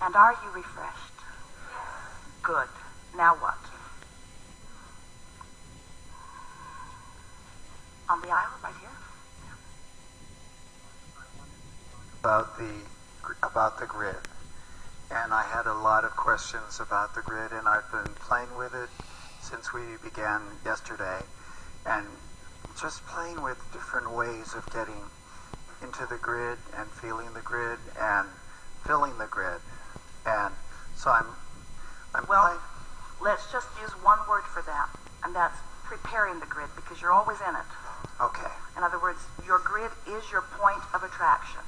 And are you refreshed? Good. Now what? On the aisle, right here? About the grid. And I had a lot of questions about the grid, and I've been playing with it since we began yesterday. And just playing with different ways of getting into the grid and feeling the grid and filling the grid. And so I'm Well, playing. let's just use one word for that, and that's preparing the grid, because you're always in it. Okay. In other words, your grid is your point of attraction.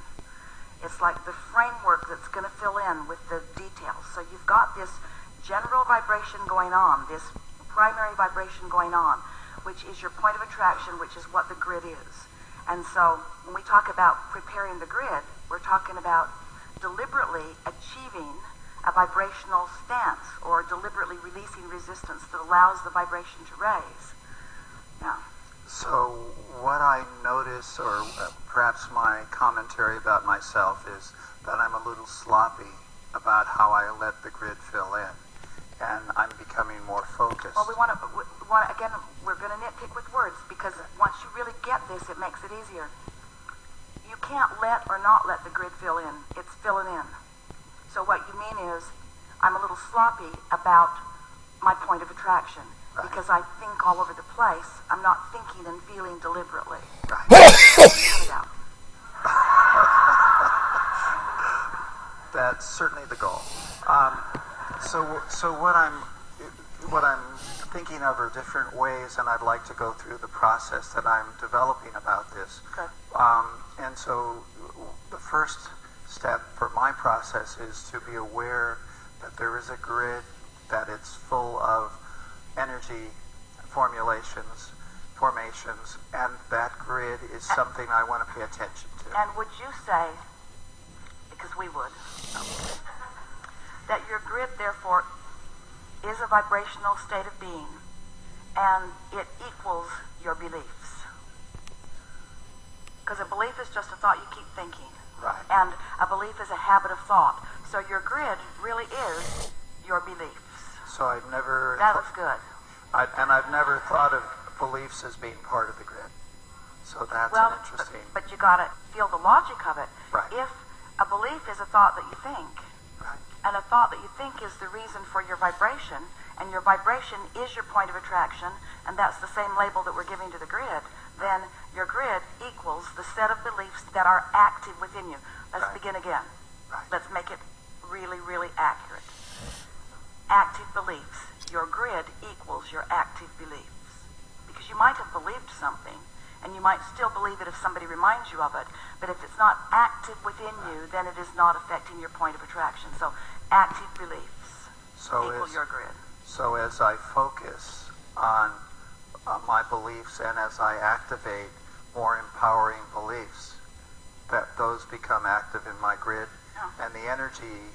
It's like the framework that's going to fill in with the details. So you've got this general vibration going on, this primary vibration going on, which is your point of attraction, which is what the grid is. And so when we talk about preparing the grid, we're talking about deliberately achieving a vibrational stance or deliberately releasing resistance that allows the vibration to raise. Yeah. So what I notice, or perhaps my commentary about myself, is that I'm a little sloppy about how I let the grid fill in, and I'm becoming more focused. Well, again, we're going to nitpick with words, because once you really get this, it makes it easier. You can't let or not let the grid fill in. It's filling in. So what you mean is, I'm a little sloppy about my point of attraction. Right. Because I think all over the place. I'm not thinking and feeling deliberately. Right. Cut it out. That's certainly the goal. So what I'm thinking of are different ways, and I'd like to go through the process that I'm developing about this. Okay. And so the first step for my process is to be aware that there is a grid, that it's full of energy formations, and that grid is something I want to pay attention to. And would you say, because we would, that your grid, therefore, is a vibrational state of being, and it equals your beliefs? Because a belief is just a thought you keep thinking. Right. And a belief is a habit of thought. So your grid really is your beliefs. So I've never... That was good. I've never thought of beliefs as being part of the grid. So that's Well, an interesting... but you got to feel the logic of it. Right. If a belief is a thought that you think, Right. and a thought that you think is the reason for your vibration, and your vibration is your point of attraction, and that's the same label that we're giving to the grid, then your grid equals the set of beliefs that are active within you. Let's Right. begin again. Right. Let's make it really, really accurate. Active beliefs. Your grid equals your active beliefs. Because you might have believed something, and you might still believe it if somebody reminds you of it, but if it's not active within you, then it is not affecting your point of attraction. So active beliefs equal your grid. So as I focus on my beliefs, and as I activate more empowering beliefs, that those become active in my grid, Yeah. and the energy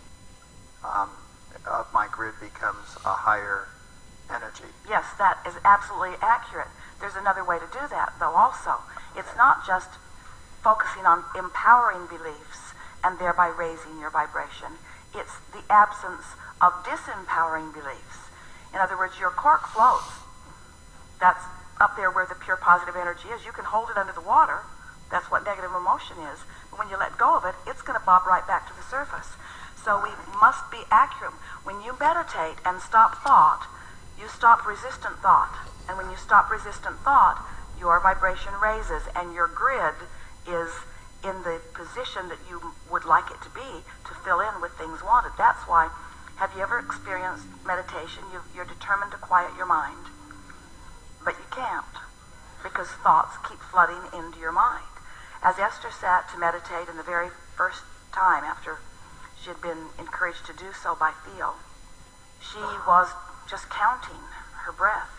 of my grid becomes a higher energy. Yes, that is absolutely accurate. There's another way to do that, though, also. It's not just focusing on empowering beliefs and thereby raising your vibration. It's the absence of disempowering beliefs. In other words, your cork floats. That's up there where the pure positive energy is. You can hold it under the water. That's what negative emotion is. But when you let go of it, it's going to bob right back to the surface. So we must be accurate. When you meditate and stop thought, you stop resistant thought. And when you stop resistant thought, your vibration raises, and your grid is in the position that you would like it to be to fill in with things wanted. That's why, have you ever experienced meditation? You're determined to quiet your mind, but you can't, because thoughts keep flooding into your mind. As Esther sat to meditate in the very first time after she had been encouraged to do so by Theo, she was just counting her breath.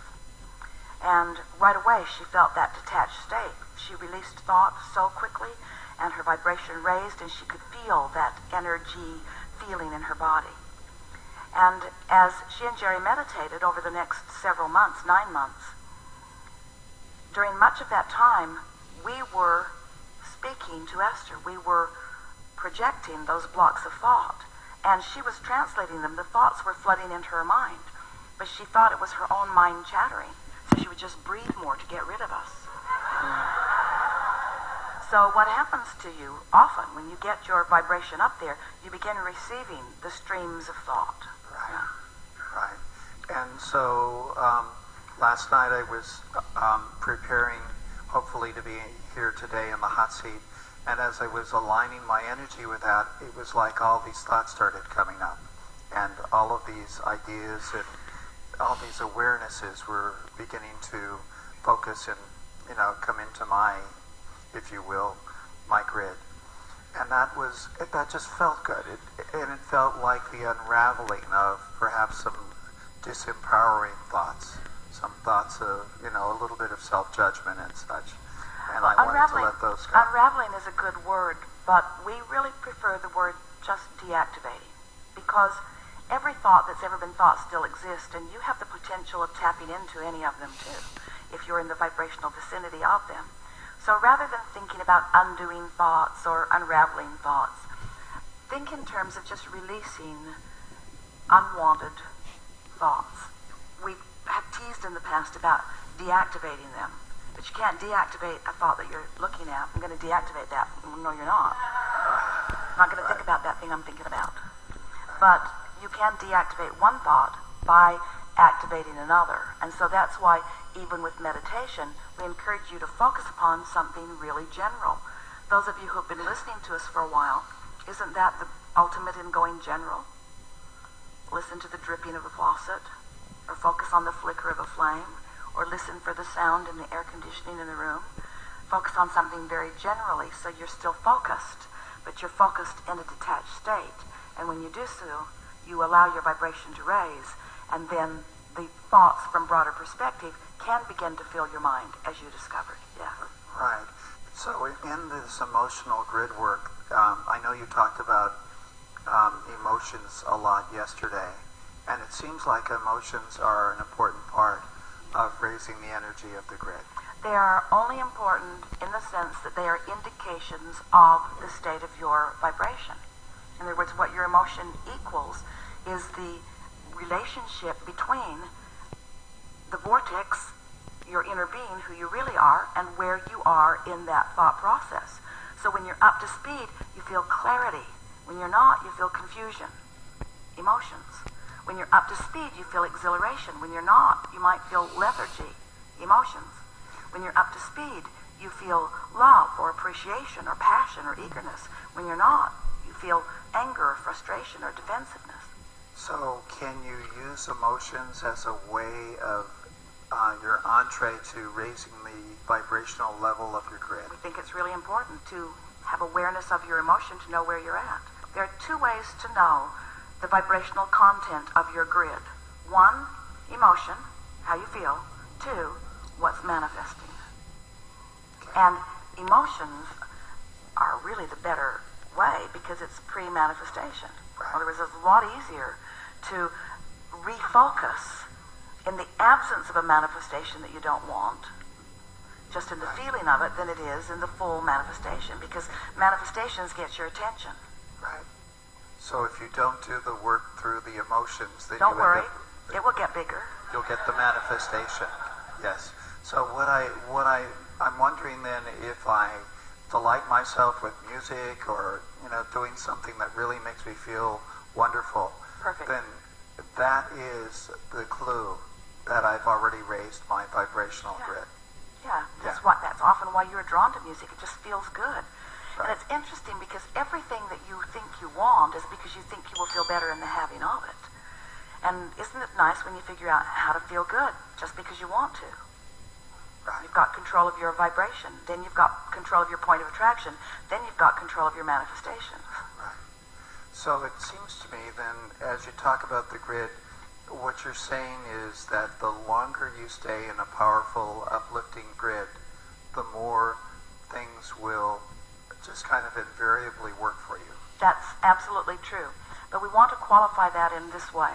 And right away she felt that detached state. She released thought so quickly, and her vibration raised, and she could feel that energy feeling in her body. And as she and Jerry meditated over the next several months, 9 months, during much of that time, we were speaking to Esther. We were projecting those blocks of thought. And she was translating them. The thoughts were flooding into her mind, but she thought it was her own mind chattering. So she would just breathe more to get rid of us. So what happens to you often when you get your vibration up there, you begin receiving the streams of thought. Right. Right. And so last night I was preparing, hopefully, to be here today in the hot seat. And as I was aligning my energy with that, it was like all these thoughts started coming up. And all of these ideas and all these awarenesses were beginning to focus and, come into my, if you will, my grid. And that just felt good. And it felt like the unraveling of perhaps some disempowering thoughts, some thoughts of, a little bit of self-judgment and such. And I wanted to let those go. Unraveling is a good word, but we really prefer the word just deactivating, because every thought that's ever been thought still exists, and you have the potential of tapping into any of them too, if you're in the vibrational vicinity of them. So rather than thinking about undoing thoughts or unraveling thoughts, think in terms of just releasing unwanted thoughts. We have teased in the past about deactivating them, but you can't deactivate a thought that you're looking at. I'm going to deactivate that. No, you're not. I'm not going to think about that thing I'm thinking about. But you can deactivate one thought by activating another. And so that's why even with meditation, we encourage you to focus upon something really general. Those of you who have been listening to us for a while, isn't that the ultimate in going general? Listen to the dripping of a faucet, or focus on the flicker of a flame, or listen for the sound in the air conditioning in the room. Focus on something very generally, so you're still focused, but you're focused in a detached state. And when you do so, you allow your vibration to raise, and then the thoughts from broader perspective can begin to fill your mind, as you discovered. Yes. Right. So in this emotional grid work, I know you talked about emotions a lot yesterday, and it seems like emotions are an important part of raising the energy of the grid. They are only important in the sense that they are indications of the state of your vibration. In other words, what your emotion equals is the relationship between the vortex, your inner being, who you really are, and where you are in that thought process. So when you're up to speed, you feel clarity. When you're not, you feel confusion, emotions. When you're up to speed, you feel exhilaration. When you're not, you might feel lethargy, emotions. When you're up to speed, you feel love or appreciation or passion or eagerness. When you're not, you feel anger or frustration or defensiveness. So can you use emotions as a way of your entree to raising the vibrational level of your grid? We think it's really important to have awareness of your emotion to know where you're at. There are two ways to know the vibrational content of your grid. One, emotion, how you feel. Two, what's manifesting. And emotions are really the better way because it's pre-manifestation. In other words, it's a lot easier to refocus in the absence of a manifestation that you don't want, just in the feeling of it, than it is in the full manifestation, because manifestations get your attention. Right. So if you don't do the work through the emotions, then don't worry, it will get bigger. You'll get the manifestation. Yes. So I'm wondering then, if I delight myself with music or doing something that really makes me feel wonderful, perfect, then that is the clue that I've already raised my vibrational grid. Yeah, that's often why you're drawn to music. It just feels good. Right. And it's interesting because everything that you think you want is because you think you will feel better in the having of it. And isn't it nice when you figure out how to feel good just because you want to? Right. You've got control of your vibration. Then you've got control of your point of attraction. Then you've got control of your manifestation. Right. So it seems to me then, as you talk about the grid, what you're saying is that the longer you stay in a powerful, uplifting grid, the more things will just kind of invariably work for you. That's absolutely true. But we want to qualify that in this way.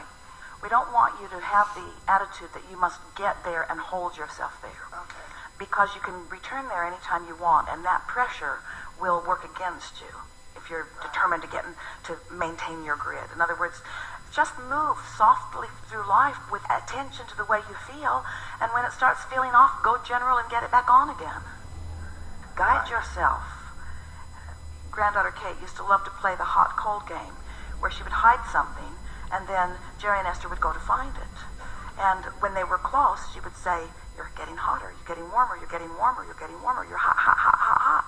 We don't want you to have the attitude that you must get there and hold yourself there. Okay. Because you can return there anytime you want, and that pressure will work against you if you're determined to maintain your grid. In other words, just move softly through life with attention to the way you feel, and when it starts feeling off, go general and get it back on again. Guide yourself. Granddaughter Kate used to love to play the hot-cold game, where she would hide something, and then Jerry and Esther would go to find it. And when they were close, she would say, "You're getting hotter, you're getting warmer, you're getting warmer, you're getting warmer, you're hot, hot, hot, hot, hot."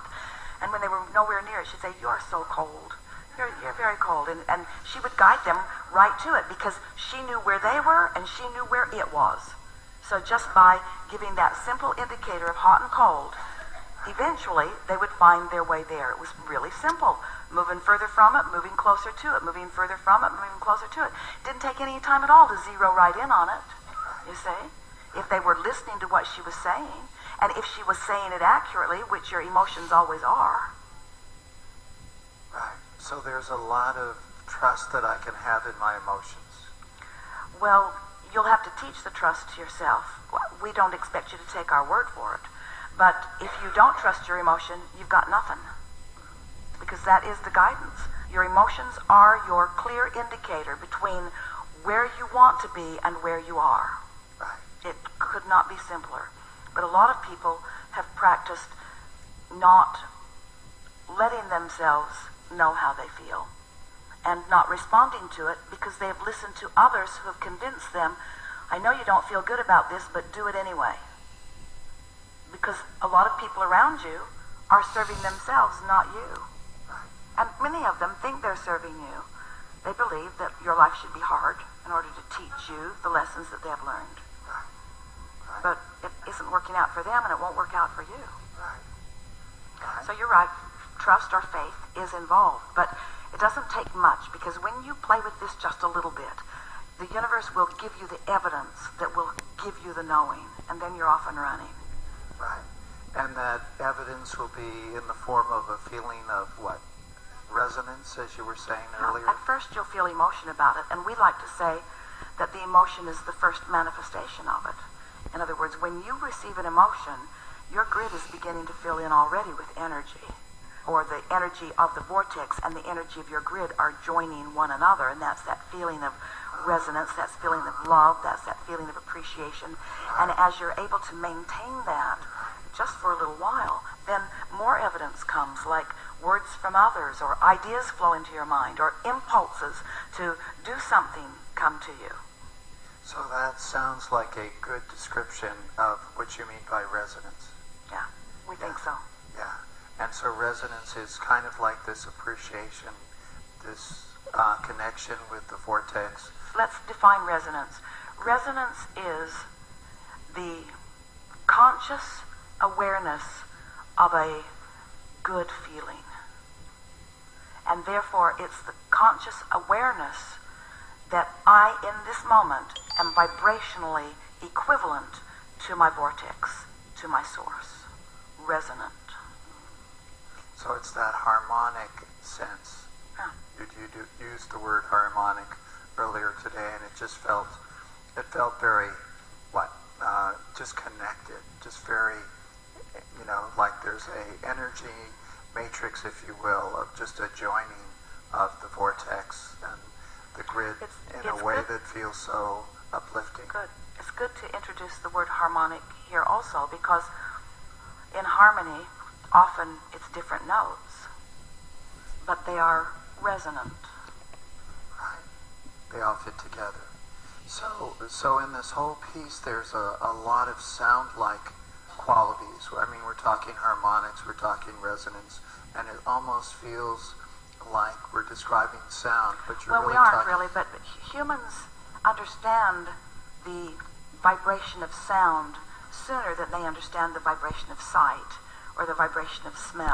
And when they were nowhere near, she'd say, "You are so cold. You're very cold." And she would guide them right to it because she knew where they were and she knew where it was. So just by giving that simple indicator of hot and cold, eventually they would find their way there. It was really simple. Moving further from it, moving closer to it, moving further from it, moving closer to it. Didn't take any time at all to zero right in on it, you see? If they were listening to what she was saying, and if she was saying it accurately, which your emotions always are. Right. So there's a lot of trust that I can have in my emotions. Well, you'll have to teach the trust to yourself. We don't expect you to take our word for it. But if you don't trust your emotion, you've got nothing. Because that is the guidance. Your emotions are your clear indicator between where you want to be and where you are. Right. It could not be simpler. But a lot of people have practiced not letting themselves know how they feel and not responding to it because they have listened to others who have convinced them, "I know you don't feel good about this, but do it anyway." Because a lot of people around you are serving themselves, not you. And many of them think they're serving you. They believe that your life should be hard in order to teach you the lessons that they have learned. But it isn't working out for them, and it won't work out for you. So you're right. Trust or faith is involved. But it doesn't take much, because when you play with this just a little bit, the universe will give you the evidence that will give you the knowing, and then you're off and running. Right. And that evidence will be in the form of a feeling of what? Resonance, as you were saying earlier? At first you'll feel emotion about it, and we like to say that the emotion is the first manifestation of it. In other words, when you receive an emotion, your grid is beginning to fill in already with energy, or the energy of the vortex and the energy of your grid are joining one another, and that's that feeling of resonance, that's feeling of love, that's that feeling of appreciation. And as you're able to maintain that just for a little while, then more evidence comes, like words from others, or ideas flow into your mind, or impulses to do something come to you. So that sounds like a good description of what you mean by resonance. Yeah, we think so. Yeah. And so resonance is kind of like this appreciation, this connection with the vortex. Let's define resonance. Resonance is the conscious awareness of a good feeling. And therefore, it's the conscious awareness that I, in this moment, am vibrationally equivalent to my vortex, to my source. Resonant. So it's that harmonic sense. Yeah. You used the word harmonic earlier today, and it felt very, just connected, just very, like there's a energy matrix, if you will, of just a joining of the vortex and the grid in a way that feels so uplifting. Good. It's good to introduce the word harmonic here also, because in harmony, often it's different notes, but they are resonant. Right. They all fit together. So in this whole piece, there's a lot of sound-like qualities. I mean, we're talking harmonics, we're talking resonance, and it almost feels like we're describing sound, but you're well, really we aren't talking... really, but humans understand the vibration of sound sooner than they understand the vibration of sight or the vibration of smell.